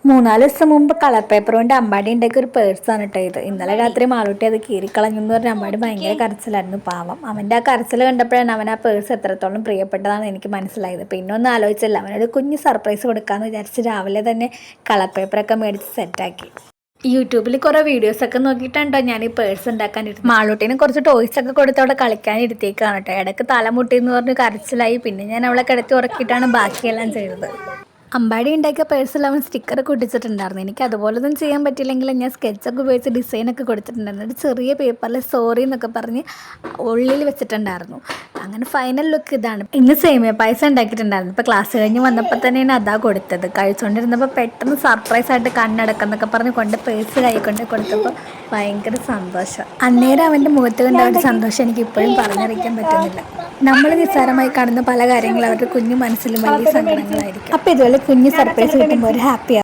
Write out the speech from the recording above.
മൂന്നാല് ദിവസം മുമ്പ് കളർ പേപ്പർ കൊണ്ട് അമ്പാടി ഉണ്ടാക്കിയ ഒരു പേഴ്സാണ് കേട്ടോ ഇത്. ഇന്നലെ രാത്രി മാളൂട്ടി അത് കീറിക്കളഞ്ഞു എന്ന് പറഞ്ഞാൽ അമ്പാടി ഭയങ്കര കരച്ചിലായിരുന്നു. പാവം അവൻ്റെ ആ കരച്ചിൽ കണ്ടപ്പോഴാണ് അവൻ ആ പേഴ്സ് എത്രത്തോളം പ്രിയപ്പെട്ടതാണെന്ന് എനിക്ക് മനസ്സിലായത്. പിന്നെ ഒന്നും ആലോചിച്ചില്ല, അവനൊരു കുഞ്ഞ് സർപ്രൈസ് കൊടുക്കാമെന്ന് വിചാരിച്ച് രാവിലെ തന്നെ കളർ പേപ്പറൊക്കെ മേടിച്ച് സെറ്റാക്കി. യൂട്യൂബിൽ കുറേ വീഡിയോസൊക്കെ നോക്കിയിട്ടുണ്ടോ ഞാൻ ഈ പേഴ്സ് ഉണ്ടാക്കാനിരുന്നു. മാളൂട്ടിന് കുറച്ച് ടോയ്സ് ഒക്കെ കൊടുത്ത് അവിടെ കളിക്കാൻ ഇരുത്തേക്കാണ് കേട്ടോ. ഇടയ്ക്ക് തലമുട്ടി എന്ന് പറഞ്ഞ് കരച്ചിലായി. പിന്നെ ഞാൻ അവളെ കിടത്തി ഉറക്കിയിട്ടാണ് ബാക്കിയെല്ലാം ചെയ്തത്. അമ്പാടി ഉണ്ടാക്കിയ പേഴ്സിൽ അവൻ സ്റ്റിക്കറൊക്കെ ഒട്ടിച്ചിട്ടുണ്ടായിരുന്നു. എനിക്ക് അതുപോലൊന്നും ചെയ്യാൻ പറ്റില്ലെങ്കിലും ഞാൻ സ്കെച്ചൊക്കെ ഉപയോഗിച്ച് ഡിസൈനൊക്കെ കൊടുത്തിട്ടുണ്ടായിരുന്നു. ഒരു ചെറിയ പേപ്പറിൽ സോറി എന്നൊക്കെ പറഞ്ഞ് ഉള്ളിൽ വെച്ചിട്ടുണ്ടായിരുന്നു. അങ്ങനെ ഫൈനൽ ലുക്ക് ഇതാണ്. ഇന്ന് സേമിയ പായസം ഉണ്ടാക്കിയിട്ടുണ്ടായിരുന്നു. ഇപ്പോൾ ക്ലാസ് കഴിഞ്ഞ് വന്നപ്പോൾ തന്നെയാണ് അതാ കൊടുത്തത്. കഴിച്ചുകൊണ്ടിരുന്നപ്പോൾ പെട്ടെന്ന് സർപ്രൈസ് ആയിട്ട് കണ്ണടക്കുന്നൊക്കെ പറഞ്ഞ് കൊണ്ട് പേഴ്സ് കൈക്കൊണ്ട് കൊടുത്തപ്പോൾ ഭയങ്കര സന്തോഷം. അന്നേരം അവൻ്റെ മുഖത്ത് കണ്ട ഒരു സന്തോഷം എനിക്ക് ഇപ്പോഴും പറഞ്ഞറിയിക്കാൻ പറ്റുന്നില്ല. നമ്മൾ നിസ്സാരമായി കാണുന്ന പല കാര്യങ്ങളും അവരുടെ കുഞ്ഞു മനസ്സിലും വലിയ സങ്കടങ്ങളായിരിക്കും. അപ്പോൾ ഇതുപോലെ കുഞ്ഞു സർപ്രൈസ് കിട്ടുമ്പോൾ ഒരു ഹാപ്പിയാണ്.